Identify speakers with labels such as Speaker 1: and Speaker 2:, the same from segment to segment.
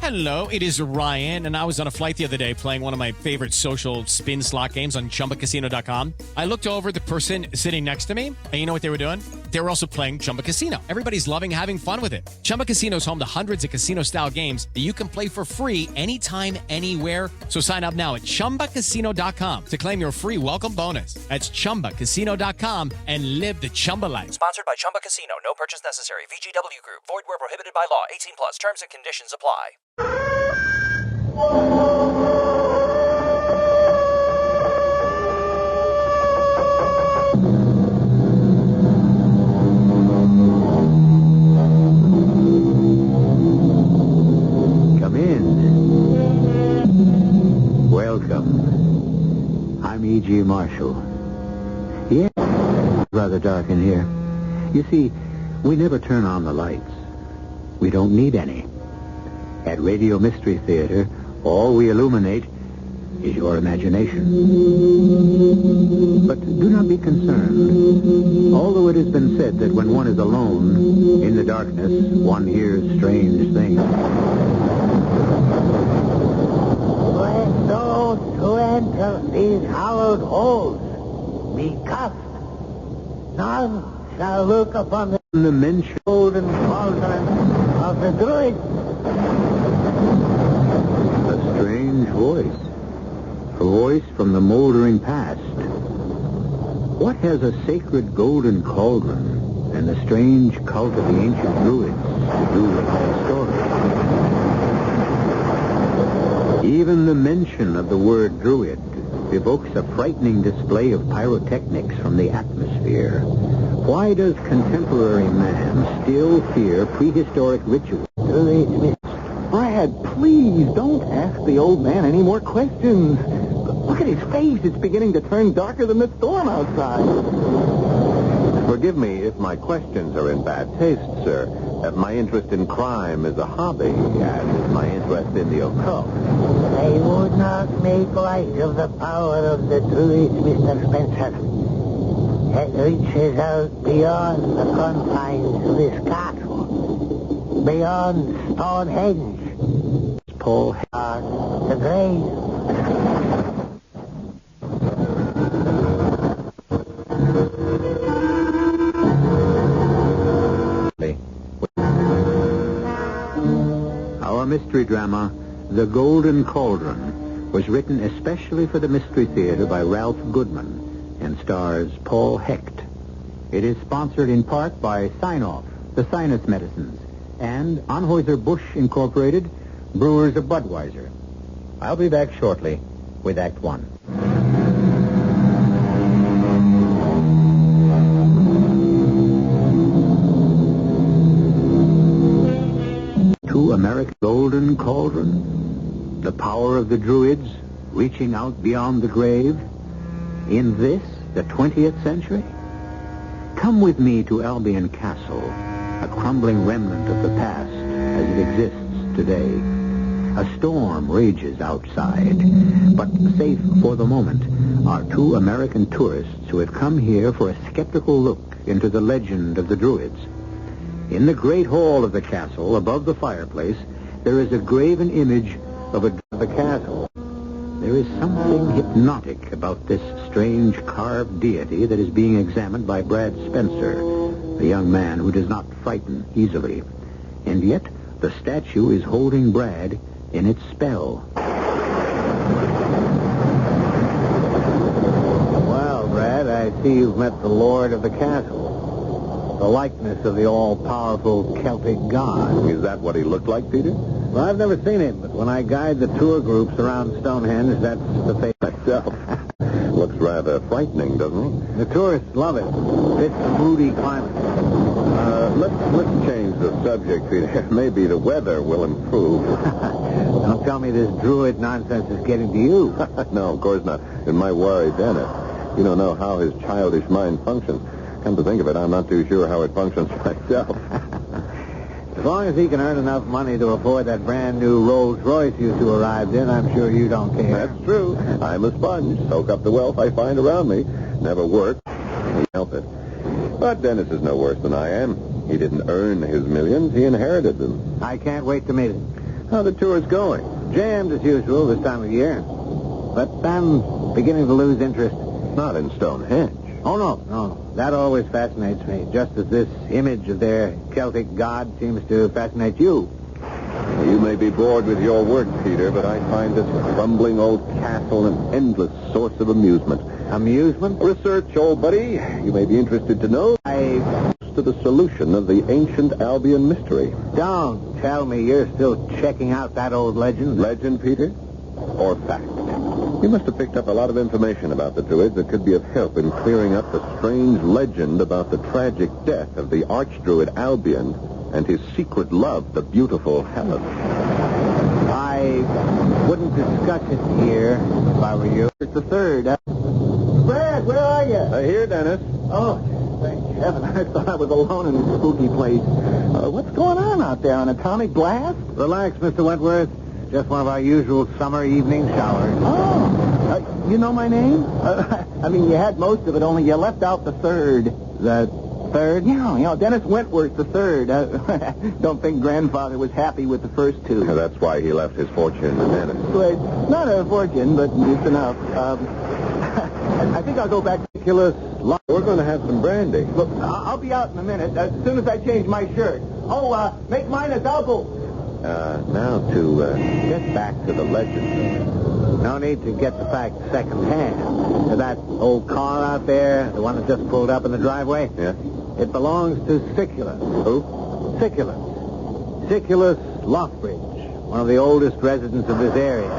Speaker 1: Hello, it is Ryan, and I was on a flight the other day playing one of my favorite social spin slot games on ChumbaCasino.com. I looked over at the person sitting next to me, and you know what they were doing? They were also playing Chumba Casino. Everybody's loving having fun with it. Chumba Casino is home to hundreds of casino-style games that you can play for free anytime, anywhere. So sign up now at ChumbaCasino.com to claim your free welcome bonus. That's ChumbaCasino.com and live the Chumba life.
Speaker 2: Sponsored by Chumba Casino. No purchase necessary. VGW Group. Void where prohibited by law. 18 plus. Terms and conditions apply.
Speaker 3: Come in. Welcome. I'm E.G. Marshall. Yeah, it's rather dark in here. You see, we never turn on the lights. We don't need any. At Radio Mystery Theater, all we illuminate is your imagination. But do not be concerned. Although it has been said that when one is alone, in the darkness, one hears strange things.
Speaker 4: Let those who enter these hallowed halls be cuffed. None shall look upon the
Speaker 3: mention
Speaker 4: golden cauldron of the druids.
Speaker 3: a strange voice. A voice from the moldering past. What has a sacred golden cauldron and the strange cult of the ancient druids to do with that story? Even the mention of the word druid evokes a frightening display of pyrotechnics from the atmosphere. Why does contemporary man still fear prehistoric rituals?
Speaker 5: Brad, please don't ask the old man any more questions. Look at his face. It's beginning to turn darker than the storm outside.
Speaker 6: Forgive me if my questions are in bad taste, sir. My interest in crime is a hobby, as is my interest in the occult.
Speaker 4: They would not make light of the power of the druids, Mr. Spencer. It reaches out beyond the confines of this castle, beyond Stonehenge,
Speaker 3: Paul,
Speaker 4: the grave.
Speaker 3: Our mystery drama, The Golden Cauldron, was written especially for the Mystery Theater by Ralph Goodman and stars Paul Hecht. It is sponsored in part by Sign-Off, the sinus medicines, and Anheuser-Busch Incorporated, brewers of Budweiser. I'll be back shortly with Act One. To America's Golden Cauldron, the power of the Druids reaching out beyond the grave, in this, the 20th century? Come with me to Albion Castle, a crumbling remnant of the past as it exists today. A storm rages outside, but safe for the moment are two American tourists who have come here for a skeptical look into the legend of the Druids. In the great hall of the castle, above the fireplace, there is a graven image of the castle. There is something hypnotic about this strange carved deity that is being examined by Brad Spencer, a young man who does not frighten easily. And yet, the statue is holding Brad in its spell.
Speaker 5: Well, Brad, I see you've met the lord of the castle. The likeness of the all-powerful Celtic god.
Speaker 6: Is that what he looked like, Peter?
Speaker 5: Well, I've never seen him, but when I guide the tour groups around Stonehenge, that's the face.
Speaker 6: Myself. Looks rather frightening, doesn't he?
Speaker 5: The tourists love it. It's a moody climate.
Speaker 6: Let's change the subject, Peter. Maybe the weather will improve.
Speaker 5: Don't tell me this druid nonsense is getting to you.
Speaker 6: No, of course not. It might worry Dennis. You don't know how his childish mind functions. Come to think of it, I'm not too sure how it functions myself.
Speaker 5: As long as he can earn enough money to afford that brand new Rolls Royce you two arrived in, I'm sure you don't care.
Speaker 6: That's true. I'm a sponge. Soak up the wealth I find around me. Never work. Can't help it. But Dennis is no worse than I am. He didn't earn his millions. He inherited them.
Speaker 5: I can't wait to meet him.
Speaker 6: How are the tours going?
Speaker 3: Jammed as usual this time of year. But I'm beginning to lose interest.
Speaker 6: Not in Stonehenge.
Speaker 3: Oh, no. That always fascinates me, just as this image of their Celtic god seems to fascinate you.
Speaker 6: You may be bored with your work, Peter, but I find this crumbling old castle an endless source of amusement.
Speaker 3: Amusement?
Speaker 6: Research, old buddy. You may be interested to know to the solution of the ancient Albion mystery.
Speaker 3: Don't tell me you're still checking out that old legend.
Speaker 6: Legend, Peter? Or fact? You must have picked up a lot of information about the Druids that could be of help in clearing up the strange legend about the tragic death of the Archdruid Albion and his secret love, the beautiful Helen.
Speaker 3: I wouldn't discuss it here if I were you. It's the third. Brad, where are you?
Speaker 6: Here, Dennis.
Speaker 5: Oh, thank heaven. I thought I was alone in this spooky place. What's going on out there? An atomic blast?
Speaker 3: Relax, Mr. Wentworth. Just one of our usual summer evening showers.
Speaker 5: Oh, you know my name? I mean, you had most of it, only you left out the third.
Speaker 3: The third?
Speaker 5: Yeah, Dennis Wentworth the third. Don't think grandfather was happy with the first two.
Speaker 6: That's why he left his fortune to Dennis.
Speaker 5: Well, not a fortune, but it's enough. I think I'll go back to Killers.
Speaker 6: We're going to have some brandy.
Speaker 5: Look, I'll be out in a minute, as soon as I change my shirt. Oh, make mine a double.
Speaker 6: Now to get back to the legend.
Speaker 3: No need to get the facts secondhand. To that old car out there, the one that just pulled up in the driveway?
Speaker 6: Yeah?
Speaker 3: It belongs to Siculus.
Speaker 6: Who?
Speaker 3: Siculus. Siculus Lothbridge, one of the oldest residents of this area.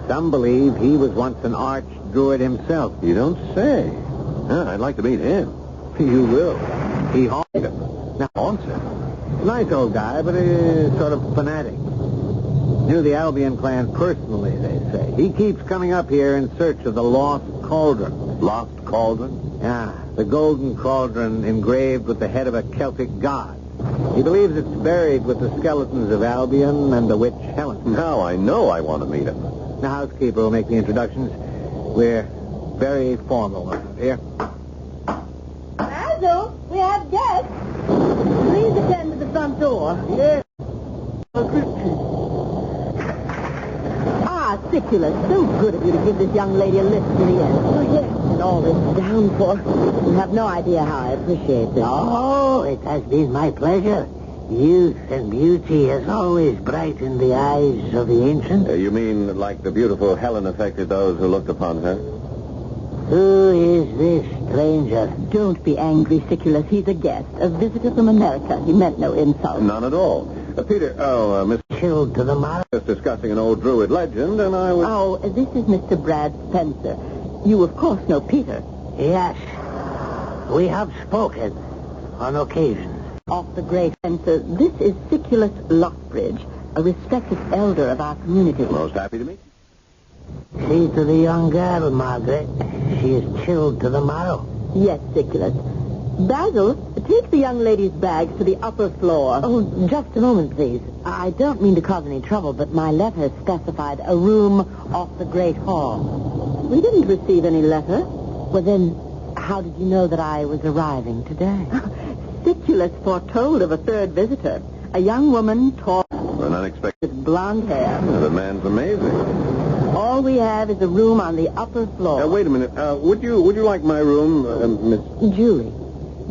Speaker 3: Some believe he was once an archdruid himself.
Speaker 6: You don't say. I'd like to meet him.
Speaker 3: You will. He haunted him. Now,
Speaker 6: Haunts him?
Speaker 3: nice old guy, but a sort of fanatic. Knew the Albion clan personally, they say. He keeps coming up here in search of the lost cauldron.
Speaker 6: Lost Cauldron?
Speaker 3: Yeah, the golden cauldron engraved with the head of a Celtic god. He believes it's buried with the skeletons of Albion and the witch Helen.
Speaker 6: Now I know I want to meet him.
Speaker 3: The housekeeper will make the introductions. We're very formal around here.
Speaker 7: Basil, we have guests. Please attend to the front door.
Speaker 3: Yes.
Speaker 7: Ah, Siculus, so good of you to give this young lady a lift to the end. Oh, yes. And all this downpour. You have no idea how I appreciate this.
Speaker 4: Oh, it has been my pleasure. Youth and beauty has always brightened the eyes of the ancients.
Speaker 6: You mean like the beautiful Helen affected those who looked upon her?
Speaker 4: Who is this stranger?
Speaker 7: Don't be angry, Siculus. He's a guest, a visitor from America. He meant no insult.
Speaker 6: None at all. Peter, Miss
Speaker 4: Chilled to the marrow.
Speaker 6: was discussing an old Druid legend, and I was...
Speaker 7: Oh, this is Mr. Brad Spencer. You, of course, know Peter.
Speaker 4: Yes, we have spoken on occasion.
Speaker 7: Off the great Spencer, this is Siculus Lothbridge, a respected elder of our community.
Speaker 6: Most happy to meet you.
Speaker 4: See to the young girl, Margaret. She is chilled to the marrow.
Speaker 7: Yes, Siculus. Basil, take the young lady's bags to the upper floor.
Speaker 4: Oh, just a moment, please.
Speaker 7: I don't mean to cause any trouble, but my letter specified a room off the Great Hall. We didn't receive any letter.
Speaker 4: Well, then, how did you know that I was arriving today?
Speaker 7: Siculus foretold of a third visitor, a young woman, tall,
Speaker 6: An unexpected...
Speaker 7: with blonde hair.
Speaker 6: The man's amazing.
Speaker 7: All we have is a room on the upper floor.
Speaker 6: Wait a minute. Would you like my room, Miss...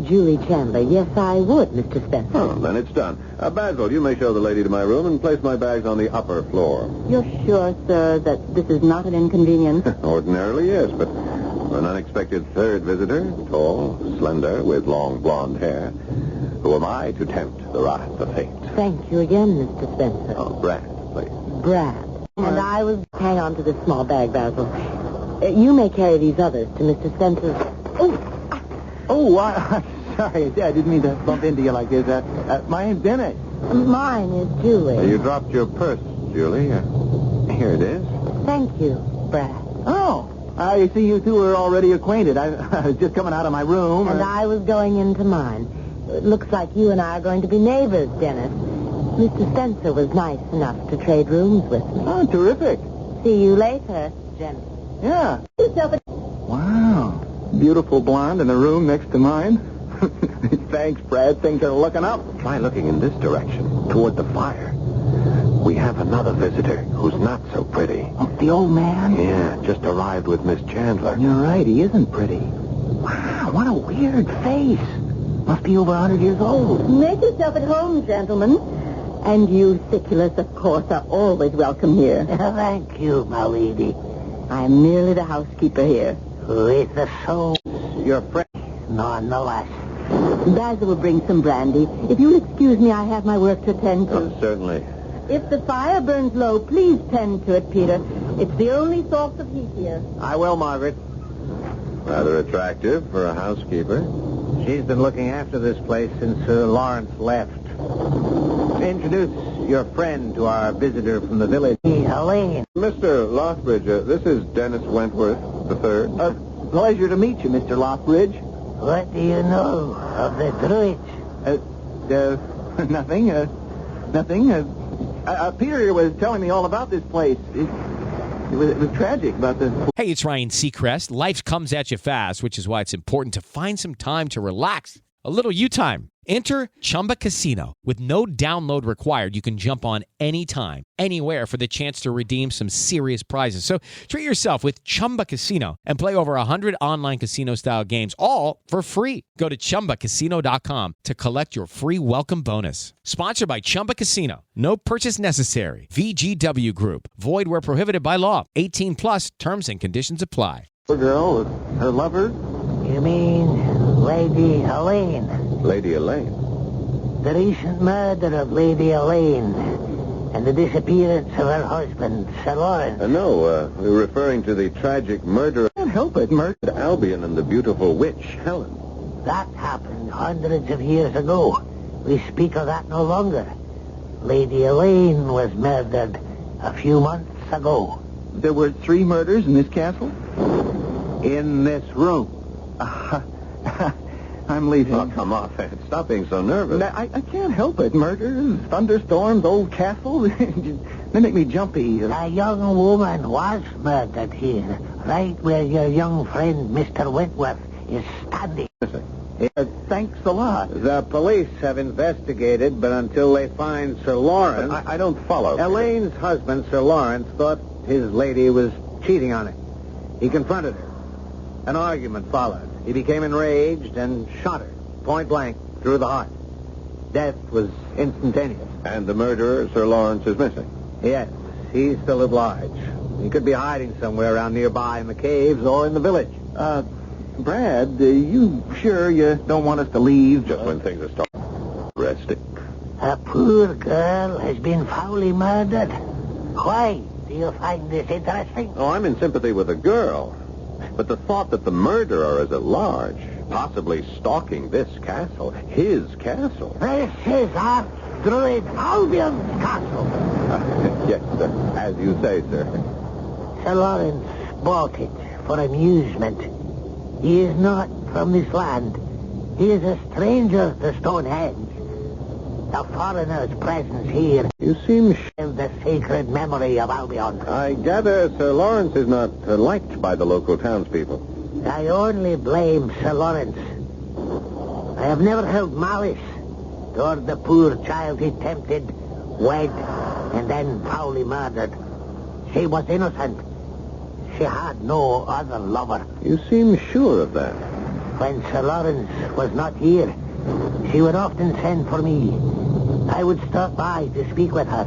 Speaker 7: Julie Chandler. Yes, I would, Mr. Spencer.
Speaker 6: Oh, then it's done. Basil, you may show the lady to my room and place my bags on the upper floor.
Speaker 7: You're sure, sir, that this is not an inconvenience?
Speaker 6: Ordinarily, yes, but for an unexpected third visitor, tall, slender, with long blonde hair, who am I to tempt the wrath of fate?
Speaker 7: Thank you again, Mr. Spencer.
Speaker 6: Oh, Brad, please.
Speaker 7: Brad. And I will hang on to this small bag, Basil. You may carry these others to Mr. Spencer's.
Speaker 5: Sorry, I didn't mean to bump into you like this. My name's Dennis.
Speaker 7: Mine is Julie.
Speaker 6: You dropped your purse, Julie. Here it is.
Speaker 7: Thank you, Brad.
Speaker 5: Oh, I see you two are already acquainted. I was just coming out of my room.
Speaker 7: And I was going into mine. It looks like you and I are going to be neighbors, Dennis. Mr. Spencer was nice enough to trade rooms with me.
Speaker 5: Oh, terrific.
Speaker 7: See you later, Dennis.
Speaker 5: Yeah.
Speaker 7: Yourself a...
Speaker 5: Wow. Beautiful blonde in a room next to mine. Thanks, Brad. Things are looking up.
Speaker 6: Try looking in this direction, toward the fire. We have another visitor who's not so pretty.
Speaker 5: Oh, the old man?
Speaker 6: Yeah, just arrived with Miss Chandler.
Speaker 5: You're right, he isn't pretty. Wow, what a weird face. Must be over 100 years old.
Speaker 7: Make yourself at home, gentlemen. And you, Siculus, of course, are always welcome here.
Speaker 4: Thank you, my lady.
Speaker 7: I'm merely the housekeeper here.
Speaker 4: With the soul,
Speaker 5: Your friend.
Speaker 4: nonetheless.
Speaker 7: Basil will bring some brandy. If you'll excuse me, I have my work to attend to.
Speaker 6: Oh, certainly.
Speaker 7: If the fire burns low, please tend to it, Peter. It's the only source of heat here.
Speaker 5: I will, Margaret.
Speaker 6: Rather attractive for a housekeeper.
Speaker 5: She's been looking after this place since Sir Lawrence left. Introduce your friend to our visitor from the village.
Speaker 4: Elaine.
Speaker 6: Mr. Lothbridge, this is Dennis Wentworth III.
Speaker 5: Pleasure to meet you, Mr. Lothbridge.
Speaker 4: What do you know of the druids?
Speaker 5: Nothing. Peter here was telling me all about this place. It was tragic about the...
Speaker 1: Hey, it's Ryan Seacrest. Life comes at you fast, which is why it's important to find some time to relax. A little you time. Enter Chumba Casino. With no download required, you can jump on anytime, anywhere for the chance to redeem some serious prizes. So treat yourself with Chumba Casino and play over 100 online casino-style games, all for free. Go to ChumbaCasino.com to collect your free welcome bonus. Sponsored by Chumba Casino. No purchase necessary. VGW Group. Void where prohibited by law. 18 plus. Terms and conditions apply.
Speaker 5: The girl, her lover.
Speaker 4: You mean Lady Elaine?
Speaker 6: Lady Elaine.
Speaker 4: The recent murder of Lady Elaine and the disappearance of her husband, Sir Lawrence.
Speaker 6: No, we're referring to the tragic murder
Speaker 5: Can't help it, Mert.
Speaker 6: of Albion and the beautiful witch, Helen.
Speaker 4: That happened hundreds of years ago. We speak of that no longer. Lady Elaine was murdered a few months ago.
Speaker 5: There were 3 murders in this castle? In this room. I'm leaving.
Speaker 6: Oh, come on. Stop being so nervous.
Speaker 5: I can't help it. Murders, thunderstorms, old castles. They make me jumpy.
Speaker 4: A young woman was murdered here, right where your young friend, Mr. Wentworth, is standing.
Speaker 5: Thanks a lot.
Speaker 8: The police have investigated, but until they find Sir Lawrence...
Speaker 6: I don't follow.
Speaker 8: Elaine's husband, Sir Lawrence, thought his lady was cheating on him. He confronted her. An argument followed. He became enraged and shot her, point blank, through the heart. Death was instantaneous.
Speaker 6: And the murderer, Sir Lawrence, is missing.
Speaker 8: Yes, he's still at large. He could be hiding somewhere around nearby in the caves or in the village.
Speaker 5: Brad, you sure you don't want us to leave?
Speaker 6: Just when things are starting. Resting.
Speaker 4: A poor girl has been foully murdered. Why do you find this interesting?
Speaker 6: Oh, I'm in sympathy with the girl. But the thought that the murderer is at large, possibly stalking this castle, his castle.
Speaker 4: This is our druid Albion's castle.
Speaker 6: Yes, sir. As you say, sir.
Speaker 4: Sir Lawrence bought it for amusement. He is not from this land. He is a stranger to Stonehenge. The foreigner's presence here
Speaker 6: You seem...
Speaker 4: is the sacred memory of Albion.
Speaker 6: I gather Sir Lawrence is not liked by the local townspeople.
Speaker 4: I only blame Sir Lawrence. I have never held malice toward the poor child he tempted, wed, and then foully murdered. She was innocent. She had no other lover.
Speaker 6: You seem sure of that.
Speaker 4: When Sir Lawrence was not here, she would often send for me. I would stop by to speak with her.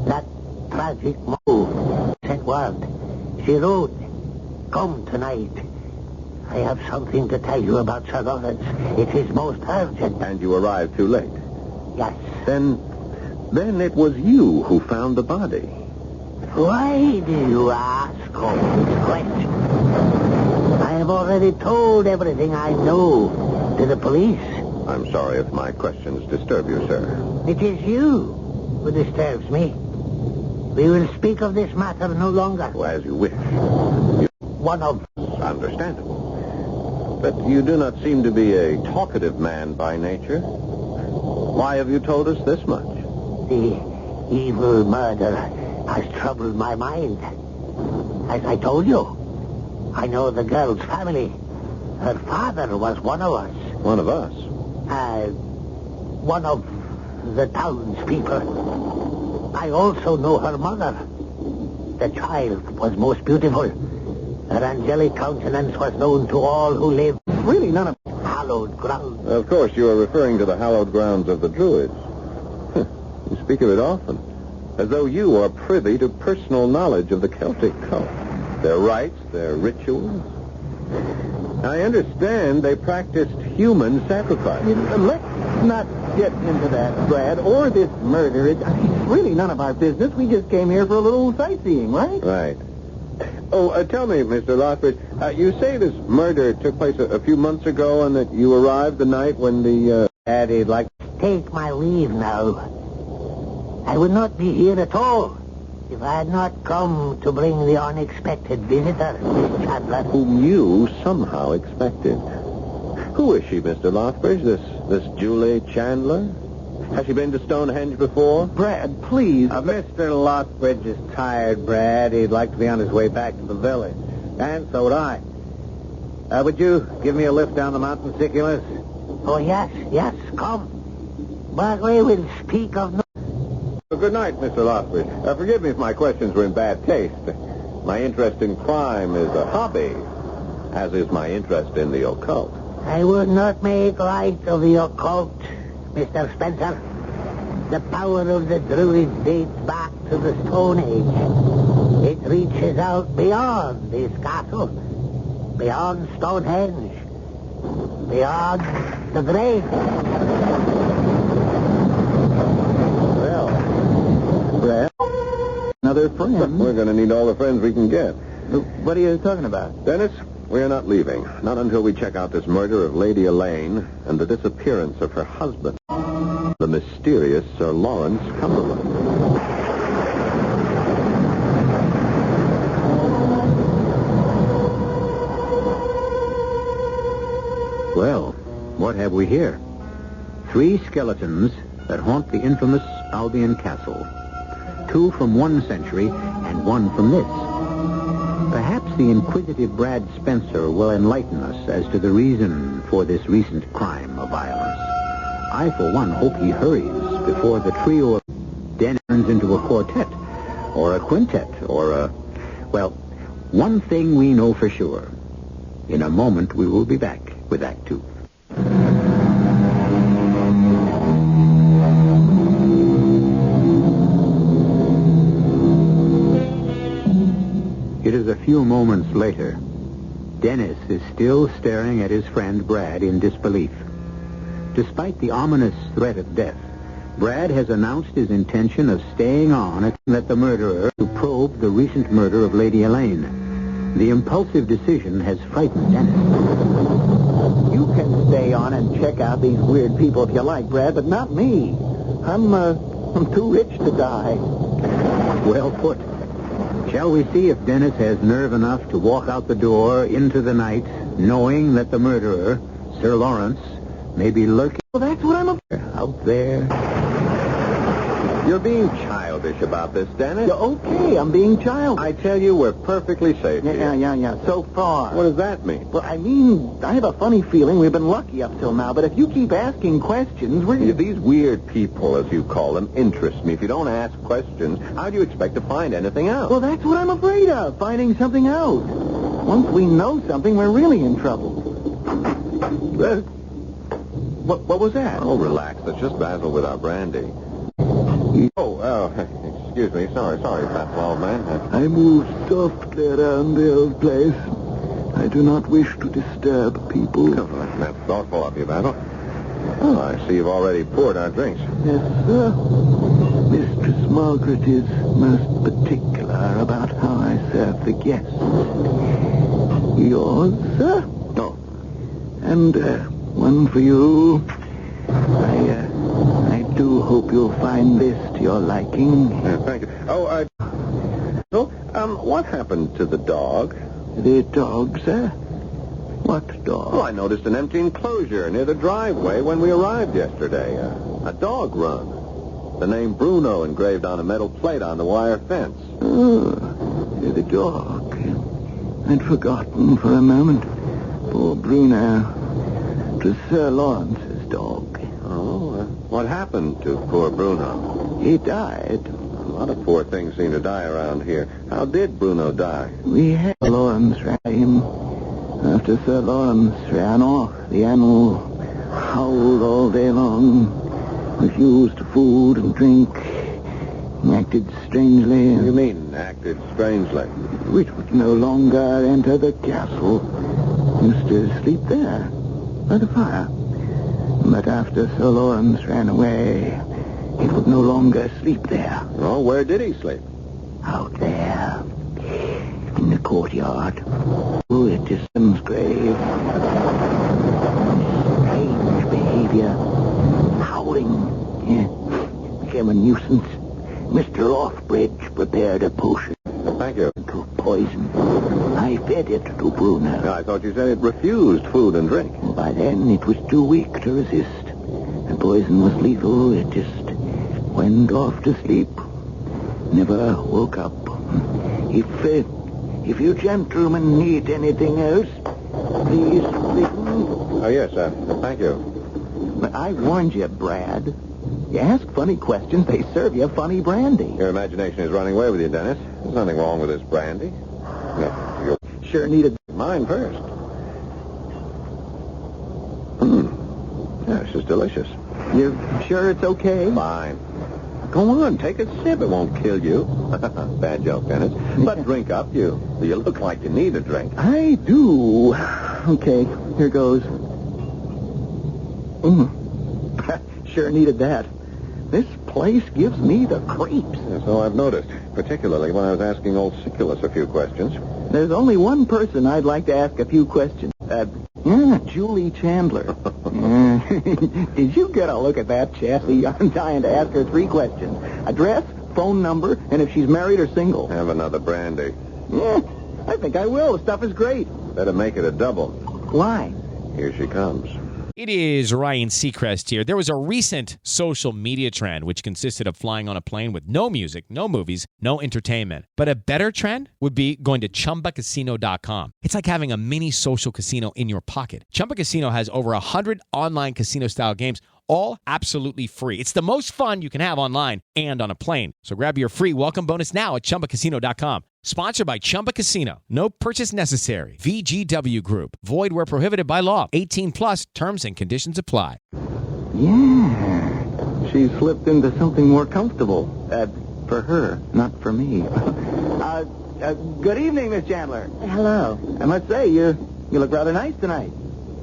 Speaker 4: That tragic move sent word. She wrote, "Come tonight. I have something to tell you about Sir Lawrence. It is most urgent."
Speaker 6: And you arrived too late.
Speaker 4: Yes.
Speaker 6: Then it was you who found the body.
Speaker 4: Why do you ask all these questions? I have already told everything I know to the police.
Speaker 6: I'm sorry if my questions disturb you, sir.
Speaker 4: It is you who disturbs me. We will speak of this matter no longer.
Speaker 6: Well, as you wish.
Speaker 4: One of...
Speaker 6: Understandable. But you do not seem to be a talkative man by nature. Why have you told us this much?
Speaker 4: The evil murder has troubled my mind. As I told you, I know the girl's family. Her father was one of us.
Speaker 6: One of us?
Speaker 4: One of the townspeople. I also know her mother. The child was most beautiful. Her angelic countenance was known to all who lived.
Speaker 5: Really none of...
Speaker 4: Hallowed ground.
Speaker 6: Of course, you are referring to the hallowed grounds of the Druids. You speak of it often, as though you are privy to personal knowledge of the Celtic cult, their rites, their rituals. I understand they practiced human sacrifice.
Speaker 5: Let's not get into that, Brad, or this murder. It's really none of our business. We just came here for a little sightseeing, right?
Speaker 6: Right. Oh, tell me, Mr. Lothbridge, you say this murder took place a few months ago and that you arrived the night when the...
Speaker 4: Daddy'd like to take my leave now. I would not be here at all if I had not come to bring the unexpected visitor, Miss Chandler.
Speaker 6: Whom you somehow expected. Who is she, Mr. Lothbridge, this Julie Chandler? Has she been to Stonehenge before?
Speaker 5: Brad, please.
Speaker 8: Mr. Lothbridge is tired, Brad. He'd like to be on his way back to the village. And so would I. Would you give me a lift down the mountain, Siculus?
Speaker 4: Oh, yes, come. But we will speak of no...
Speaker 6: Well, good night, Mr. Lothbridge. Forgive me if my questions were in bad taste. My interest in crime is a hobby, as is my interest in the occult.
Speaker 4: I would not make light of the occult, Mr. Spencer. The power of the Druids dates back to the Stone Age. It reaches out beyond this castle, beyond Stonehenge, beyond the grave.
Speaker 5: Well, Brad, another friend.
Speaker 6: We're going to need all the friends we can get.
Speaker 5: What are you talking about?
Speaker 6: Dennis, we are not leaving. Not until we check out this murder of Lady Elaine and the disappearance of her husband, the mysterious Sir Lawrence Cumberland.
Speaker 3: Well, what have we here? 3 skeletons that haunt the infamous Albion Castle. 2 from one century and 1 from this. Perhaps the inquisitive Brad Spencer will enlighten us as to the reason for this recent crime of violence. I, for one, hope he hurries before the trio of Den turns into a quartet, or a quintet, or a... Well, one thing we know for sure. In a moment, we will be back with Act 2. It is a few moments later. Dennis is still staring at his friend Brad in disbelief. Despite the ominous threat of death, Brad has announced his intention of staying on and let the murderer to probe the recent murder of Lady Elaine. The impulsive decision has frightened Dennis.
Speaker 5: You can stay on and check out these weird people if you like, Brad, but not me. I'm too rich to die.
Speaker 3: Well put. Shall we see if Dennis has nerve enough to walk out the door into the night, knowing that the murderer, Sir Lawrence, may be lurking...
Speaker 5: Well, that's what I'm
Speaker 3: out there.
Speaker 6: You're being childish about this, Dennis.
Speaker 5: Yeah, okay, I'm being childish.
Speaker 6: I tell you, we're perfectly safe here.
Speaker 5: Yeah, so far.
Speaker 6: What does that mean?
Speaker 5: Well, I mean, I have a funny feeling we've been lucky up till now, but if you keep asking questions,
Speaker 6: These weird people, as you call them, interest me. If you don't ask questions, how do you expect to find anything out?
Speaker 5: Well, that's what I'm afraid of, finding something out. Once we know something, we're really in trouble.
Speaker 6: What was that? Oh, relax. It's just Basil with our brandy. Excuse me. Sorry, Basil, old man.
Speaker 5: I moved softly around the old place. I do not wish to disturb people.
Speaker 6: Oh, that's thoughtful of you, Basil. Oh, I see you've already poured our drinks.
Speaker 5: Yes, sir. Mistress Margaret is most particular about how I serve the guests. Yours, sir?
Speaker 6: Oh.
Speaker 5: And one for you. I do hope you'll find this to your liking.
Speaker 6: Thank you. What happened to the dog?
Speaker 5: The dog, sir? What dog?
Speaker 6: Oh, I noticed an empty enclosure near the driveway when we arrived yesterday. A dog run. The name Bruno engraved on a metal plate on the wire fence.
Speaker 5: Oh, the dog. I'd forgotten for a moment. Poor Bruno. It was Sir Lawrence's dog.
Speaker 6: Oh, what happened to poor Bruno?
Speaker 5: He died
Speaker 6: lot of poor things seem to die around here. How did Bruno die?
Speaker 5: We had Lawrence ran him. After Sir Lawrence ran off, the animal howled all day long, refused food and drink, acted strangely.
Speaker 6: You mean acted strangely?
Speaker 5: Which would no longer enter the castle. Used to sleep there, by the fire. But after Sir Lawrence ran away, it would no longer sleep there.
Speaker 6: Oh, where did he sleep?
Speaker 5: Out there, in the courtyard. Oh, it is Sim's grave. Strange behavior. Howling. Yeah. Became a nuisance. Mr. Offbridge prepared a potion.
Speaker 6: Thank you.
Speaker 5: To poison. I fed it to Bruno.
Speaker 6: I thought you said it refused food and drink.
Speaker 5: By then, it was too weak to resist. The poison was lethal. It just went off to sleep. Never woke up. If you gentlemen need anything else, please.
Speaker 6: Oh, yes, thank you.
Speaker 5: But I warned you, Brad. You ask funny questions, they serve you funny brandy.
Speaker 6: Your imagination is running away with you, Dennis. There's nothing wrong with this brandy. No, you
Speaker 5: Sure needed
Speaker 6: mine first. Yeah, this is delicious.
Speaker 5: You sure it's okay?
Speaker 6: Fine. Go on, take a sip. It won't kill you. Bad joke, Dennis. But drink up. You look like you need a drink.
Speaker 5: I do. Okay, here goes. Sure needed that. This place gives me the creeps.
Speaker 6: Yeah, so I've noticed, particularly when I was asking old Siculus a few questions.
Speaker 5: There's only one person I'd like to ask a few questions. Julie Chandler. Did you get a look at that chassis? I'm dying to ask her 3 questions. Address, phone number, and if she's married or single.
Speaker 6: Have another brandy.
Speaker 5: Yeah, I think I will. The stuff is great.
Speaker 6: Better make it a double.
Speaker 5: Why?
Speaker 6: Here she comes.
Speaker 1: It is Ryan Seacrest here. There was a recent social media trend which consisted of flying on a plane with no music, no movies, no entertainment. But a better trend would be going to ChumbaCasino.com. It's like having a mini social casino in your pocket. Chumba Casino has over 100 online casino-style games, all absolutely free. It's the most fun you can have online and on a plane. So grab your free welcome bonus now at ChumbaCasino.com. Sponsored by Chumba Casino. No purchase necessary. VGW Group. Void where prohibited by law. 18 plus terms and conditions apply.
Speaker 5: Yeah. She slipped into something more comfortable. For her, not for me. Good evening, Miss Chandler.
Speaker 7: Hello.
Speaker 5: I must say, you look rather nice tonight.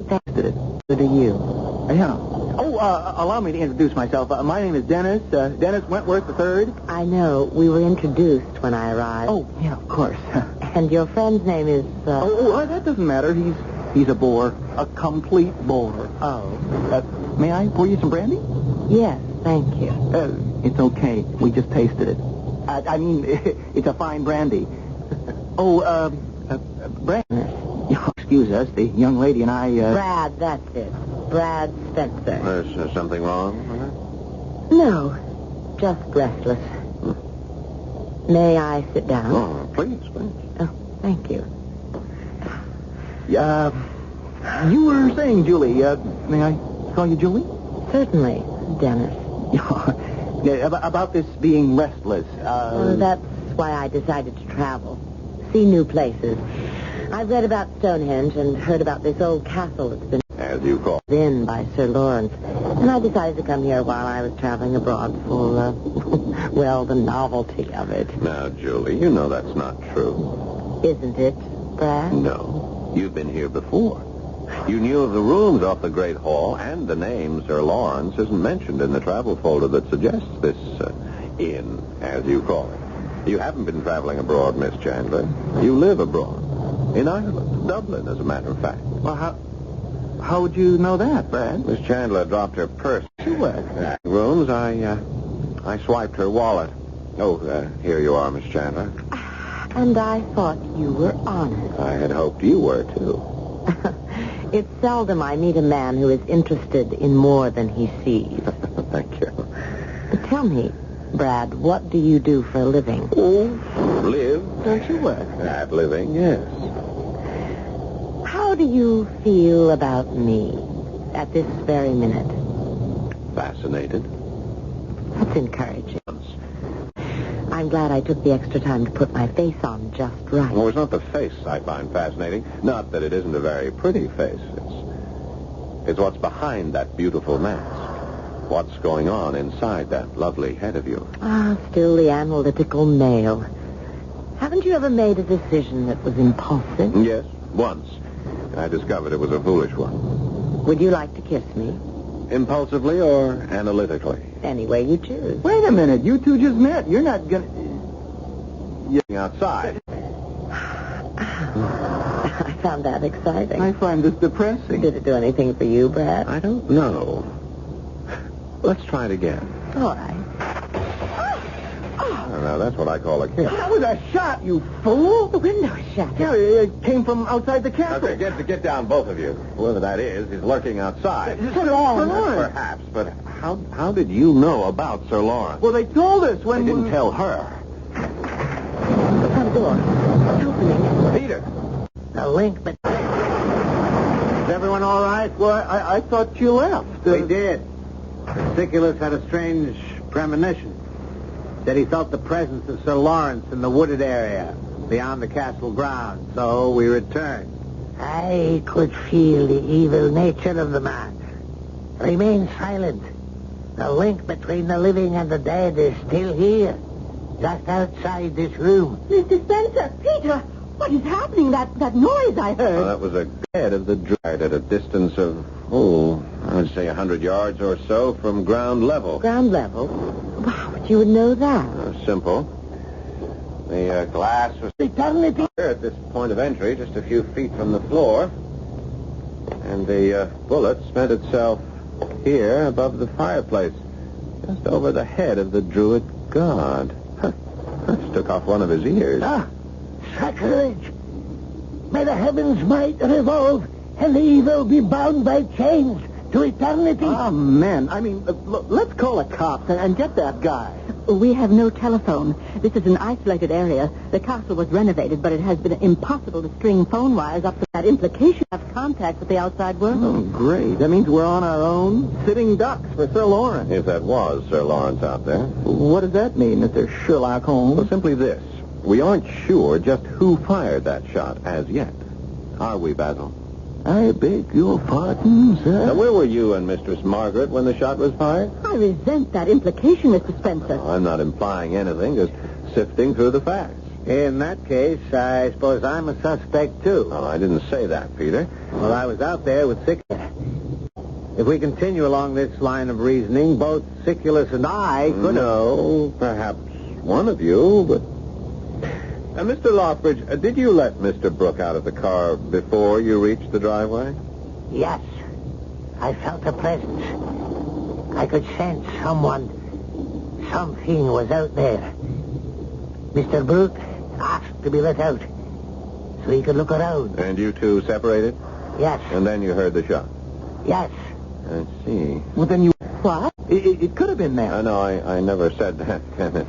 Speaker 7: Thanks. Good to you.
Speaker 5: Yeah. Oh, allow me to introduce myself. My name is Dennis. Dennis Wentworth III.
Speaker 7: I know. We were introduced when I arrived.
Speaker 5: Oh, yeah, of course.
Speaker 7: And your friend's name is,
Speaker 5: that doesn't matter. He's a bore. A complete bore.
Speaker 7: Oh.
Speaker 5: May I pour you some brandy?
Speaker 7: Yes, thank you.
Speaker 5: It's okay. We just tasted it. I mean, it's a fine brandy. Brandy. Excuse us. The young lady and I,
Speaker 7: Brad, that's it. Brad Spencer.
Speaker 6: There's something wrong with her?
Speaker 7: No, just restless. May I sit down?
Speaker 6: Oh, please.
Speaker 7: Oh, thank you.
Speaker 5: You were saying, Julie, may I call you Julie?
Speaker 7: Certainly, Dennis.
Speaker 5: About this being restless.
Speaker 7: That's why I decided to travel. See new places. I've read about Stonehenge and heard about this old castle that's been
Speaker 6: As you call.
Speaker 7: in by Sir Lawrence. And I decided to come here while I was traveling abroad for, the novelty of it.
Speaker 6: Now, Julie, you know that's not true.
Speaker 7: Isn't it, Brad?
Speaker 6: No. You've been here before. You knew of the rooms off the Great Hall, and the name Sir Lawrence isn't mentioned in the travel folder that suggests this inn, as you call it. You haven't been traveling abroad, Miss Chandler. You live abroad. In Ireland, Dublin, as a matter of fact.
Speaker 5: Well, how would you know that, Brad?
Speaker 6: Miss Chandler dropped her purse.
Speaker 5: She was.
Speaker 6: Rooms, I swiped her wallet. Oh, here you are, Miss Chandler.
Speaker 7: And I thought you were honest.
Speaker 6: I had hoped you were, too.
Speaker 7: It's seldom I meet a man who is interested in more than he sees.
Speaker 6: Thank you.
Speaker 7: But tell me, Brad, what do you do for a living?
Speaker 6: Oh, live, don't you? At living, yes.
Speaker 7: How do you feel about me at this very minute?
Speaker 6: Fascinated.
Speaker 7: That's encouraging. I'm glad I took the extra time to put my face on just right.
Speaker 6: Well, it's not the face I find fascinating. Not that it isn't a very pretty face. It's what's behind that beautiful mask. What's going on inside that lovely head of yours.
Speaker 7: Still the analytical male. Haven't you ever made a decision that was impulsive?
Speaker 6: Yes, once. I discovered it was a foolish one.
Speaker 7: Would you like to kiss me?
Speaker 6: Impulsively or analytically?
Speaker 7: Any way you choose.
Speaker 5: Wait a minute. You two just met. You're not gonna...
Speaker 6: You're outside.
Speaker 7: I found that exciting.
Speaker 5: I find this depressing.
Speaker 7: Did it do anything for you, Brad?
Speaker 6: I don't know. Let's try it again.
Speaker 7: All right.
Speaker 6: Oh, now, that's what I call a kiss.
Speaker 5: That was a shot, you fool.
Speaker 7: The window shattered.
Speaker 5: Yeah, it came from outside the castle.
Speaker 6: Okay, get down, both of you. Whoever that is lurking outside.
Speaker 7: Sir Lawrence.
Speaker 6: Perhaps, but how did you know about Sir Lawrence?
Speaker 5: Well, they told us when
Speaker 6: They didn't
Speaker 5: we...
Speaker 6: tell her.
Speaker 7: The front door. It's opening.
Speaker 6: Peter.
Speaker 8: The link between... Is everyone all right?
Speaker 5: Well, I thought you left.
Speaker 8: We did. Siculus had a strange premonition. Said he felt the presence of Sir Lawrence in the wooded area beyond the castle grounds, so we returned. I could feel the evil nature of the man. Remain silent. The link between the living and the dead is still here, just outside this room.
Speaker 7: Mr. Spencer! Peter! What is happening? That noise I heard.
Speaker 6: Well, that was a head of the druid at a distance of, I would say 100 yards or so from ground level.
Speaker 7: Ground level? Wow, but you would know that.
Speaker 6: Simple. The glass was
Speaker 8: Eternity.
Speaker 6: here at this point of entry, just a few feet from the floor. And the bullet spent itself here above the fireplace, just over the head of the druid god. Just took off one of his ears.
Speaker 8: Sacrilege! May the heavens might revolve and the evil be bound by chains to eternity.
Speaker 5: Oh, man. I mean, let's call the cops and get that guy.
Speaker 7: We have no telephone. This is an isolated area. The castle was renovated, but it has been impossible to string phone wires up to that implication of contact with the outside world.
Speaker 5: Oh, great. That means we're on our own, sitting ducks for Sir Lawrence.
Speaker 6: If that was Sir Lawrence out there.
Speaker 5: What does that mean, Mr. Sherlock Holmes?
Speaker 6: Well, simply this. We aren't sure just who fired that shot as yet. Are we, Basil?
Speaker 5: I beg your pardon, sir.
Speaker 6: Now, where were you and Mistress Margaret when the shot was fired?
Speaker 7: I resent that implication, Mr. Spencer.
Speaker 6: I'm not implying anything, just sifting through the facts.
Speaker 8: In that case, I suppose I'm a suspect, too.
Speaker 6: Oh, I didn't say that, Peter.
Speaker 8: Well, I was out there with Siculus. If we continue along this line of reasoning, both Siculus and I could...
Speaker 6: No, perhaps one of you, but... Mr. Lockbridge, did you let Mr. Brooke out of the car before you reached the driveway?
Speaker 8: Yes. I felt a presence. I could sense something was out there. Mr. Brooke asked to be let out so he could look around.
Speaker 6: And you two separated?
Speaker 8: Yes.
Speaker 6: And then you heard the shot?
Speaker 8: Yes.
Speaker 6: I see.
Speaker 5: Well, then you...
Speaker 7: What?
Speaker 5: It could have been that.
Speaker 6: No, I never said that, Kenneth.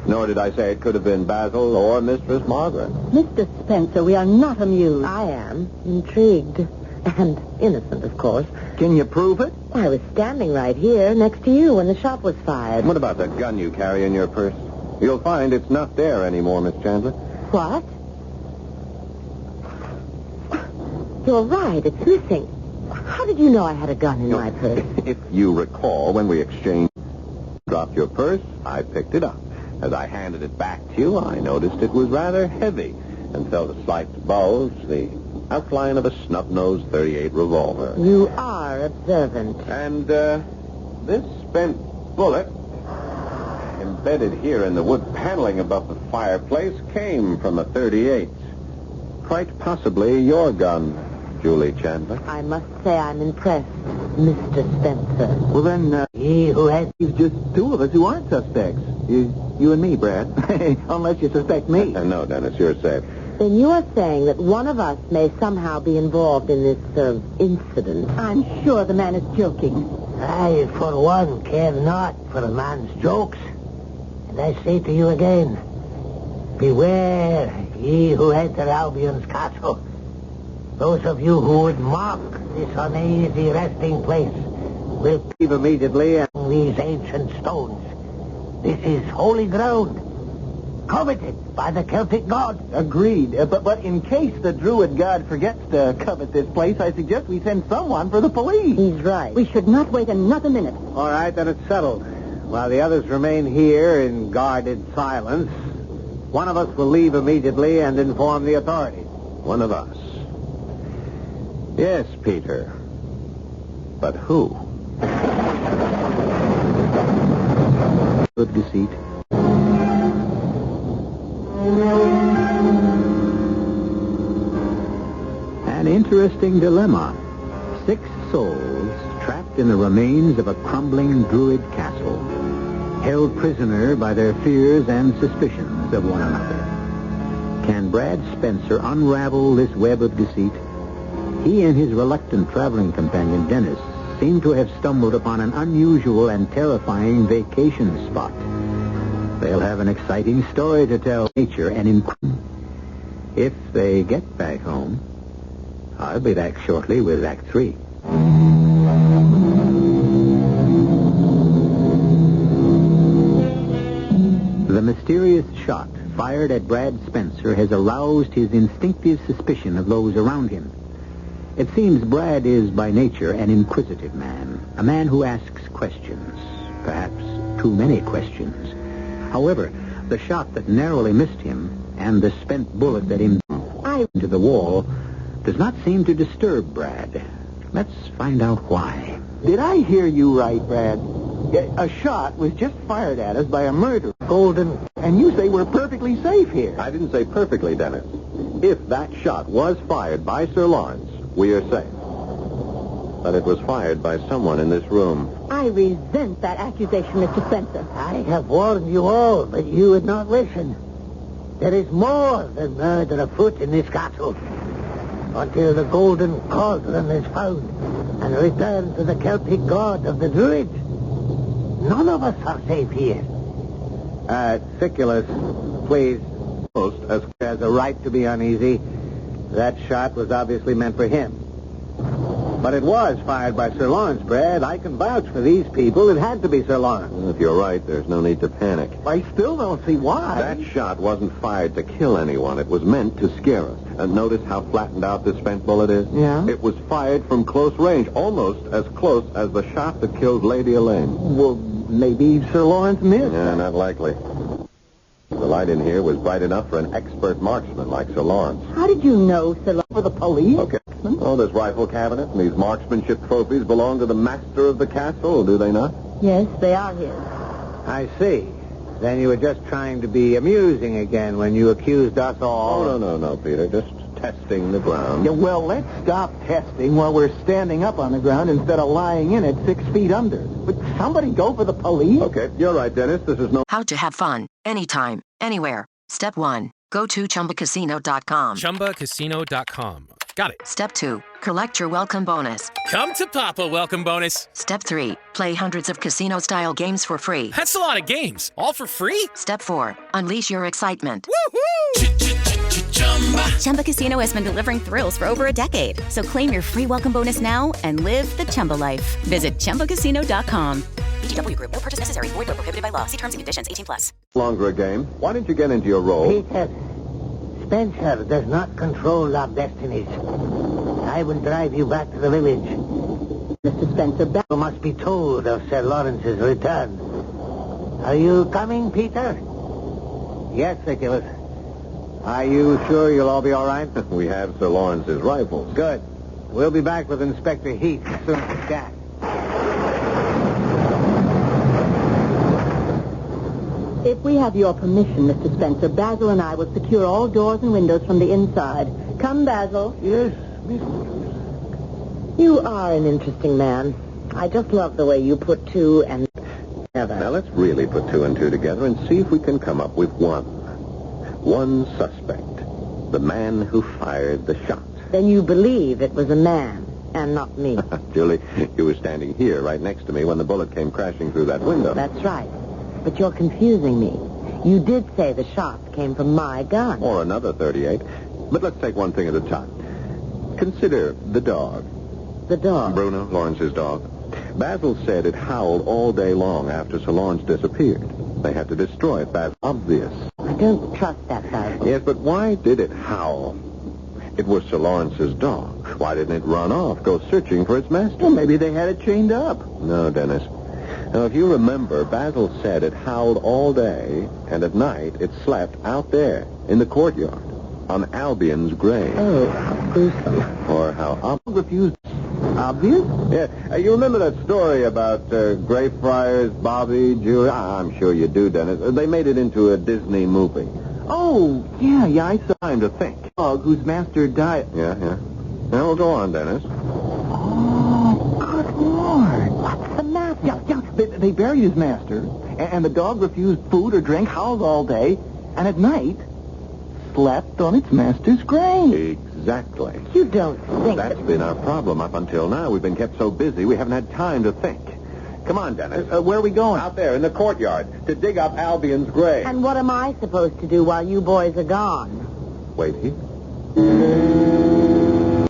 Speaker 6: Nor did I say it could have been Basil or Mistress Margaret.
Speaker 7: Mr. Spencer, we are not amused. I am. Intrigued. And innocent, of course.
Speaker 5: Can you prove it?
Speaker 7: I was standing right here next to you when the shot was fired.
Speaker 6: What about the gun you carry in your purse? You'll find it's not there anymore, Miss Chandler.
Speaker 7: What? You're right, it's missing. How did you know I had a gun in my purse?
Speaker 6: If you recall, when we exchanged, dropped your purse, I picked it up. As I handed it back to you, I noticed it was rather heavy and felt a slight bulge, the outline of a snub-nosed .38 revolver.
Speaker 7: You are observant.
Speaker 6: And this spent bullet, embedded here in the wood paneling above the fireplace, came from a .38. Quite possibly your gun, Julie Chandler.
Speaker 7: I must say I'm impressed, Mr. Spencer.
Speaker 5: Well, then,
Speaker 8: He who has...
Speaker 5: it's just two of us who aren't suspects. You and me, Brad. Unless you suspect me.
Speaker 6: No, Dennis, you're safe.
Speaker 7: Then you are saying that one of us may somehow be involved in this incident. I'm sure the man is joking.
Speaker 8: I, for one, care not for a man's jokes. And I say to you again, beware ye who enter Albion's castle. Those of you who would mock this uneasy resting place will leave immediately among these ancient stones. This is holy ground,
Speaker 4: coveted by the Celtic god.
Speaker 5: Agreed. But in case the druid god forgets to covet this place, I suggest we send someone for the police.
Speaker 7: He's right. We should not wait another minute.
Speaker 8: All right, then it's settled. While the others remain here in guarded silence, one of us will leave immediately and inform the authorities.
Speaker 6: One of us. Yes, Peter. But who?
Speaker 3: Good deceit. An interesting dilemma. 6 souls trapped in the remains of a crumbling druid castle, held prisoner by their fears and suspicions of one another. Can Brad Spencer unravel this web of deceit? He and his reluctant traveling companion, Dennis, seem to have stumbled upon an unusual and terrifying vacation spot. They'll have an exciting story to tell. Nature and if they get back home. I'll be back shortly with Act 3. The mysterious shot fired at Brad Spencer has aroused his instinctive suspicion of those around him. It seems Brad is by nature an inquisitive man, a man who asks questions, perhaps too many questions. However, the shot that narrowly missed him and the spent bullet that into the wall does not seem to disturb Brad. Let's find out why.
Speaker 5: Did I hear you right, Brad? A shot was just fired at us by a murderer, Golden, and you say we're perfectly safe here.
Speaker 6: I didn't say perfectly, Dennis. If that shot was fired by Sir Lawrence, we are safe. But it was fired by someone in this room.
Speaker 7: I resent that accusation, Mr. Spencer.
Speaker 4: I have warned you all, but you would not listen. There is more than murder afoot in this castle. Until the golden cauldron is found and returned to the Celtic god of the druids, none of us are safe here.
Speaker 8: Siculus, please. Most has a right to be uneasy. That shot was obviously meant for him. But it was fired by Sir Lawrence, Brad. I can vouch for these people. It had to be Sir Lawrence.
Speaker 6: Well, if you're right, there's no need to panic.
Speaker 5: I still don't see why.
Speaker 6: That shot wasn't fired to kill anyone. It was meant to scare us. And notice how flattened out this spent bullet is?
Speaker 5: Yeah?
Speaker 6: It was fired from close range, almost as close as the shot that killed Lady Elaine.
Speaker 5: Well, maybe Sir Lawrence missed.
Speaker 6: Yeah, not likely. The light in here was bright enough for an expert marksman like Sir Lawrence.
Speaker 7: How did you know, Sir Lawrence?
Speaker 5: For the police?
Speaker 6: Okay. Oh, this rifle cabinet and these marksmanship trophies belong to the master of the castle, do they not?
Speaker 7: Yes, they are his.
Speaker 8: I see. Then you were just trying to be amusing again when you accused us all.
Speaker 6: Oh, no, Peter. Just testing the ground.
Speaker 5: Yeah, well, let's stop testing while we're standing up on the ground instead of lying in it 6 feet under. Would somebody go for the police?
Speaker 6: Okay, you're right, Dennis. This is no...
Speaker 9: How to have fun, anytime, anywhere. Step 1. Go to ChumbaCasino.com.
Speaker 10: ChumbaCasino.com. Got it.
Speaker 9: Step 2. Collect your welcome bonus.
Speaker 10: Come to Papa welcome bonus.
Speaker 9: Step 3. Play hundreds of casino-style games for free.
Speaker 10: That's a lot of games. All for free?
Speaker 9: Step 4. Unleash your excitement.
Speaker 10: Woohoo!
Speaker 11: Chumba Casino has been delivering thrills for over a decade. So claim your free welcome bonus now and live the Chumba life. Visit ChumbaCasino.com.
Speaker 9: VGW Group. No purchase necessary. Void where prohibited by law. See terms and conditions. 18+.
Speaker 6: Longer a game. Why don't you get into your role?
Speaker 4: Peter, Spencer does not control our destinies. I will drive you back to the village.
Speaker 7: Mr. Spencer,
Speaker 4: You must be told of Sir Lawrence's return. Are you coming, Peter?
Speaker 8: Yes, Siculus. Are you sure you'll all be all right?
Speaker 6: We have Sir Lawrence's rifles.
Speaker 8: Good. We'll be back with Inspector Heath as soon as we can.
Speaker 7: if we have your permission, Mr. Spencer, Basil and I will secure all doors and windows from the inside. Come, Basil.
Speaker 4: Yes, Miss.
Speaker 7: You are an interesting man. I just love the way you put two and together.
Speaker 6: Now, let's really put two and two together and see if we can come up with one suspect. The man who fired the shot.
Speaker 7: Then you believe it was a man and not me.
Speaker 6: Julie, you were standing here right next to me when the bullet came crashing through that window.
Speaker 7: That's right. But you're confusing me. You did say the shots came from my gun.
Speaker 6: Or another 38. But let's take one thing at a time. Consider the dog.
Speaker 7: The dog?
Speaker 6: Bruno, Lawrence's dog. Basil said it howled all day long after Sir Lawrence disappeared. They had to destroy it. That's obvious.
Speaker 7: I don't trust that Basil.
Speaker 6: Yes, but why did it howl? It was Sir Lawrence's dog. Why didn't it run off, go searching for its master?
Speaker 5: Well, maybe they had it chained up.
Speaker 6: No, Dennis. Now, if you remember, Basil said it howled all day, and at night it slept out there in the courtyard on Albion's grave.
Speaker 7: Oh, how gruesome.
Speaker 6: Or how
Speaker 5: Refused. Obvious?
Speaker 6: Yeah, you remember that story about Greyfriars, Bobby, Julie? I'm sure you do, Dennis. They made it into a Disney movie.
Speaker 5: Oh, yeah, I saw.
Speaker 6: Time to think.
Speaker 5: Dog whose master died.
Speaker 6: Yeah. Now we'll go on, Dennis.
Speaker 5: Oh, good Lord.
Speaker 7: What's the matter?
Speaker 5: Yeah. They buried his master, and the dog refused food or drink, howled all day, and at night slept on its master's grave.
Speaker 6: Exactly.
Speaker 7: You don't think
Speaker 6: That's been our problem up until now. We've been kept so busy we haven't had time to think. Come on, Dennis.
Speaker 5: Where are we going?
Speaker 6: Out there in the courtyard to dig up Albion's grave.
Speaker 7: And what am I supposed to do while you boys are gone?
Speaker 6: Wait here.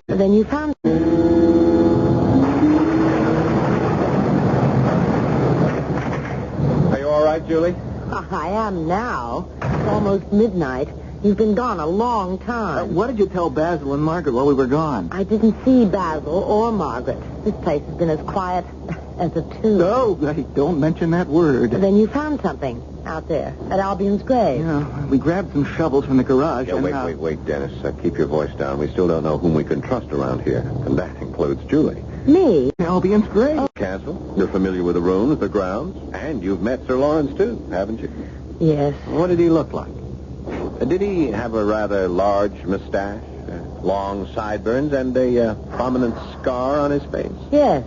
Speaker 7: Then you found...
Speaker 6: Are you all right, Julie?
Speaker 7: I am now. It's almost midnight. You've been gone a long time.
Speaker 5: What did you tell Basil and Margaret while we were gone?
Speaker 7: I didn't see Basil or Margaret. This place has been as quiet as a tomb.
Speaker 5: No, don't mention that word.
Speaker 7: Then you found something out there at Albion's grave.
Speaker 5: Yeah, we grabbed some shovels from the garage.
Speaker 6: Yeah,
Speaker 5: and,
Speaker 6: wait, Dennis. Keep your voice down. We still don't know whom we can trust around here, and that includes Julie.
Speaker 7: Me?
Speaker 5: Albion's grave.
Speaker 6: Castle. You're familiar with the rooms, the grounds, and you've met Sir Lawrence, too, haven't you?
Speaker 7: Yes.
Speaker 6: What did he look like? Did he have a rather large mustache, long sideburns, and a prominent scar on his face?
Speaker 7: Yes.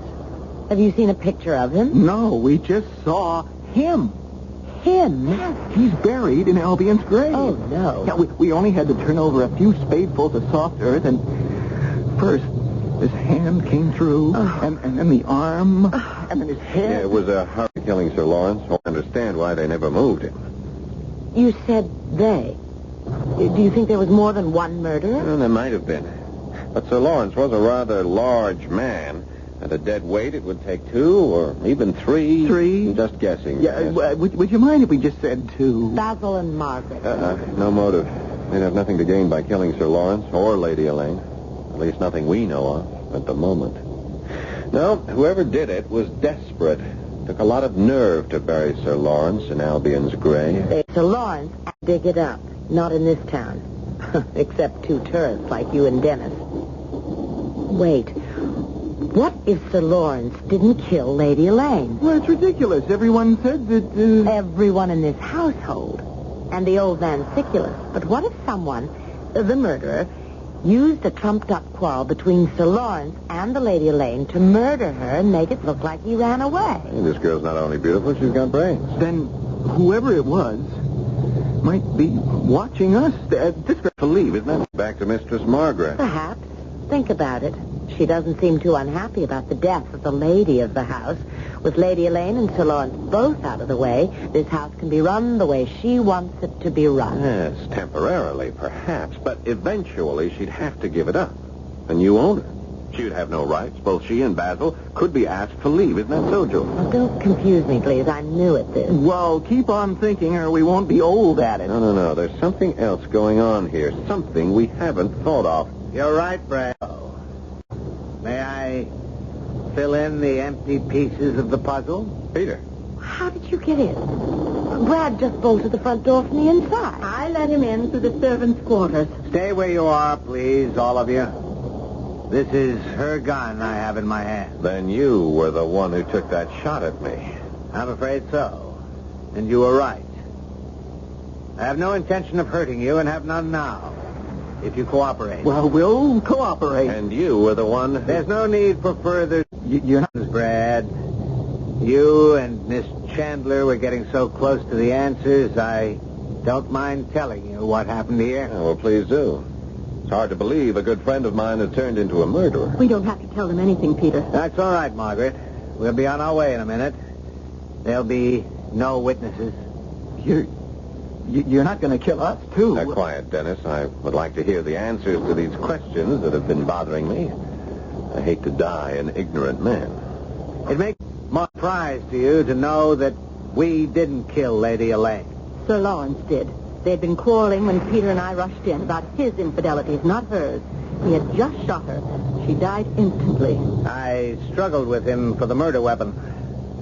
Speaker 7: Have you seen a picture of him?
Speaker 5: No, we just saw him.
Speaker 7: Him?
Speaker 5: He's buried in Albion's grave.
Speaker 7: Oh, no.
Speaker 5: Yeah, we only had to turn over a few spadefuls of soft earth, and first his hand came through, and then the arm, and then his head.
Speaker 6: Yeah, it was a hurry killing Sir Lawrence. I understand why they never moved him.
Speaker 7: You said they. Do you think there was more than one murderer?
Speaker 6: Well, there might have been. But Sir Lawrence was a rather large man. At a dead weight, it would take 2 or even 3.
Speaker 5: 3?
Speaker 6: Just guessing.
Speaker 5: Yeah,
Speaker 6: Yes.
Speaker 5: would you mind if we just said 2?
Speaker 7: Basil and Margaret.
Speaker 6: No motive. They'd have nothing to gain by killing Sir Lawrence or Lady Elaine. At least nothing we know of at the moment. No, whoever did it was desperate. Took a lot of nerve to bury Sir Lawrence in Albion's grave.
Speaker 7: Sir Lawrence, dig it up. Not in this town. Except 2 tourists like you and Dennis. Wait. What if Sir Lawrence didn't kill Lady Elaine?
Speaker 5: Well, it's ridiculous. Everyone said that...
Speaker 7: Everyone in this household. And the old man Siculus. But what if someone, the murderer, used a trumped-up quarrel between Sir Lawrence and the Lady Elaine to murder her and make it look like he ran away?
Speaker 6: Hey, this girl's not only beautiful, she's got brains.
Speaker 5: Then whoever it was might be watching us. This to leave, isn't it?
Speaker 6: Back to Mistress Margaret.
Speaker 7: Perhaps. Think about it. She doesn't seem too unhappy about the death of the lady of the house. With Lady Elaine and Sir Lawrence both out of the way, this house can be run the way she wants it to be run.
Speaker 6: Yes, temporarily, perhaps, but eventually she'd have to give it up. A new owner. She would have no rights. Both she and Basil could be asked to leave. Isn't that so, Julie?
Speaker 7: Well, don't confuse me, please. I'm new at this.
Speaker 5: Well, keep on thinking or we won't be old at it.
Speaker 6: No. There's something else going on here. Something we haven't thought of.
Speaker 8: You're right, Brad. May I fill in the empty pieces of the puzzle?
Speaker 6: Peter.
Speaker 7: How did you get in? Brad just bolted the front door from the inside. I let him in through the servants' quarters.
Speaker 8: Stay where you are, please, all of you. This is her gun I have in my hand.
Speaker 6: Then you were the one who took that shot at me.
Speaker 8: I'm afraid so. And you were right. I have no intention of hurting you and have none now. If you cooperate.
Speaker 5: Well, we'll cooperate.
Speaker 6: And you were the one who...
Speaker 8: There's no need for further...
Speaker 5: You're not...
Speaker 8: Brad. You and Miss Chandler were getting so close to the answers, I don't mind telling you what happened here.
Speaker 6: Oh, well, please do. It's hard to believe a good friend of mine has turned into a murderer.
Speaker 7: We don't have to tell them anything, Peter.
Speaker 8: That's all right, Margaret. We'll be on our way in a minute. There'll be no witnesses.
Speaker 5: You're not going to kill us, too.
Speaker 6: Now, quiet, Dennis. I would like to hear the answers to these questions that have been bothering me. I hate to die an ignorant man.
Speaker 8: It makes more surprise to you to know that We didn't kill Lady Elaine.
Speaker 7: Sir Lawrence did. They'd been quarreling when Peter and I rushed in about his infidelities, not hers. He had just shot her. She died instantly.
Speaker 8: I struggled with him for the murder weapon.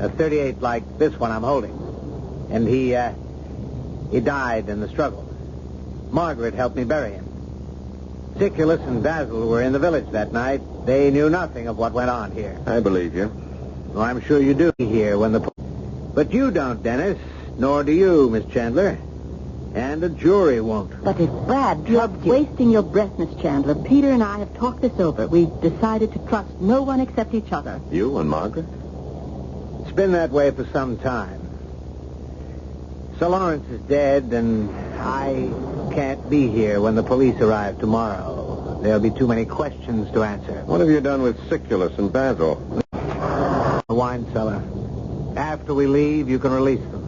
Speaker 8: A .38 like this one I'm holding. And he died in the struggle. Margaret helped me bury him. Siculus and Basil were in the village that night. They knew nothing of what went on here.
Speaker 6: I believe you.
Speaker 8: Well, I'm sure you do here when the... But you don't, Dennis. Nor do you, Miss Chandler. And the jury won't.
Speaker 7: But if Brad drugged you... You're wasting your breath, Miss Chandler. Peter and I have talked this over. We've decided to trust no one except each other.
Speaker 6: You and Margaret?
Speaker 8: It's been that way for some time. Sir Lawrence is dead, and I can't be here when the police arrive tomorrow. There'll be too many questions to answer.
Speaker 6: What have you done with Siculus and Basil?
Speaker 8: The wine cellar. After we leave, you can release them.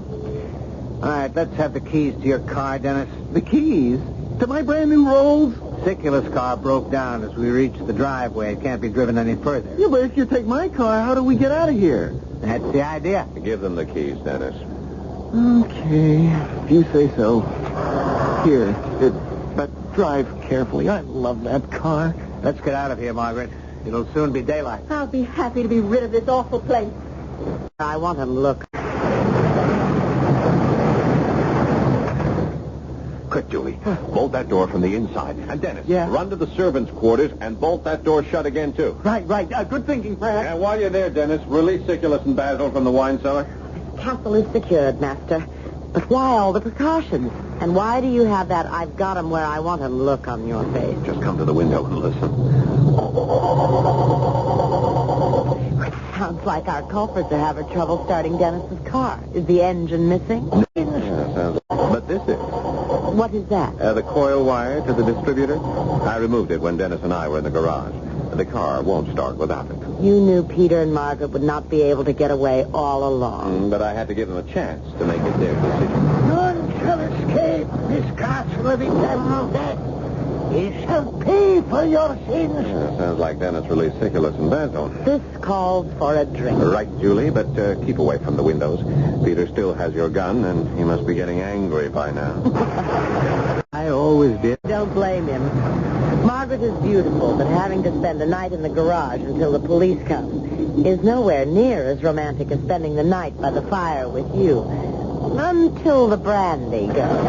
Speaker 8: All right, let's have the keys to your car, Dennis.
Speaker 5: The keys? To my brand new Rolls?
Speaker 8: Siculus' car broke down as we reached the driveway. It can't be driven any further.
Speaker 5: Yeah, but if you take my car, how do we get out of here?
Speaker 8: That's the idea.
Speaker 6: Give them the keys, Dennis.
Speaker 5: Okay, if you say so. Here, but drive carefully. I love that car.
Speaker 8: Let's get out of here, Margaret. It'll soon be daylight.
Speaker 7: I'll be happy to be rid of this awful place. I want him to look.
Speaker 6: Quick, Julie. Bolt that door from the inside. And Dennis,
Speaker 5: Yeah?
Speaker 6: run to the servants' quarters and bolt that door shut again, too.
Speaker 5: Right. Good thinking, Fred.
Speaker 6: And while you're there, Dennis, release Siculus and Basil from the wine cellar.
Speaker 7: Castle is secured, Master. But why all the precautions? And why do you have that I've got him where I want him look on your face?
Speaker 6: Just come to the window and listen.
Speaker 7: It sounds like our culprits are having trouble starting Dennis's car. Is the engine missing?
Speaker 6: Yeah, sounds... But this is.
Speaker 7: What is that?
Speaker 6: The coil wire to the distributor. I removed it when Dennis and I were in the garage. The car won't start without it.
Speaker 7: You knew Peter and Margaret would not be able to get away all along.
Speaker 6: But I had to give them a chance to make it their decision.
Speaker 4: None shall escape this castle of eternal death. Ye shall pay for your sins.
Speaker 6: Yeah, sounds like Dennis released Siculus and Basil.
Speaker 7: This calls for a drink.
Speaker 6: Right, Julie, but keep away from the windows. Peter still has your gun, and he must be getting angry by now.
Speaker 8: I always did.
Speaker 7: Don't blame him. Margaret is beautiful, but having to spend the night in the garage until the police come is nowhere near as romantic as spending the night by the fire with you. Until the brandy goes.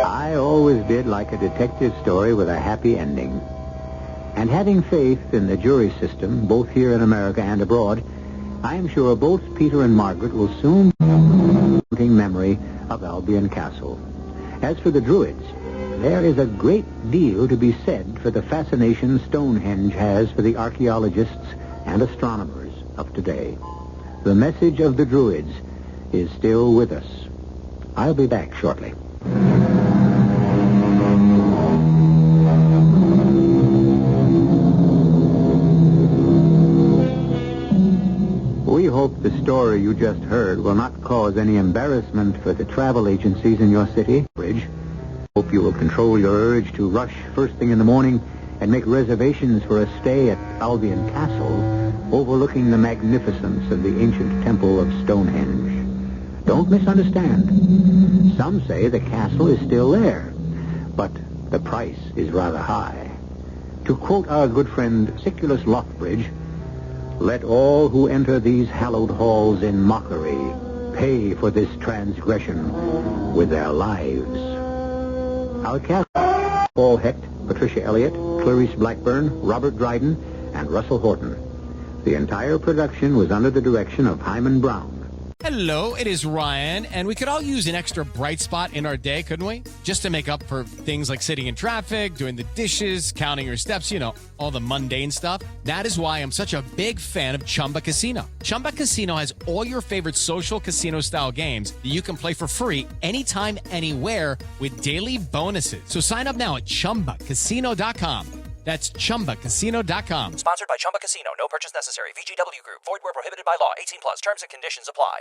Speaker 3: I always did like a detective story with a happy ending. And having faith in the jury system, both here in America and abroad, I am sure both Peter and Margaret will soon be memory of Albion Castle. As for the Druids, there is a great deal to be said for the fascination Stonehenge has for the archaeologists and astronomers of today. The message of the Druids is still with us. I'll be back shortly. We hope the story you just heard will not cause any embarrassment for the travel agencies in your city. Hope you will control your urge to rush first thing in the morning and make reservations for a stay at Albion Castle, overlooking the magnificence of the ancient temple of Stonehenge. Don't misunderstand. Some say the castle is still there, but the price is rather high. To quote our good friend Siculus Lothbridge, let all who enter these hallowed halls in mockery pay for this transgression with their lives. Our cast: Paul Hecht, Patricia Elliott, Clarice Blackburn, Robert Dryden, and Russell Horton. The entire production was under the direction of Hyman Brown.
Speaker 1: Hello, it is Ryan, and we could all use an extra bright spot in our day, couldn't we? Just to make up for things like sitting in traffic, doing the dishes, counting your steps, all the mundane stuff. That is why I'm such a big fan of Chumba Casino. Chumba Casino has all your favorite social casino-style games that you can play for free anytime, anywhere with daily bonuses. So sign up now at ChumbaCasino.com. That's ChumbaCasino.com.
Speaker 2: Sponsored by Chumba Casino. No purchase necessary. VGW Group. Void where prohibited by law. 18+. Terms and conditions apply.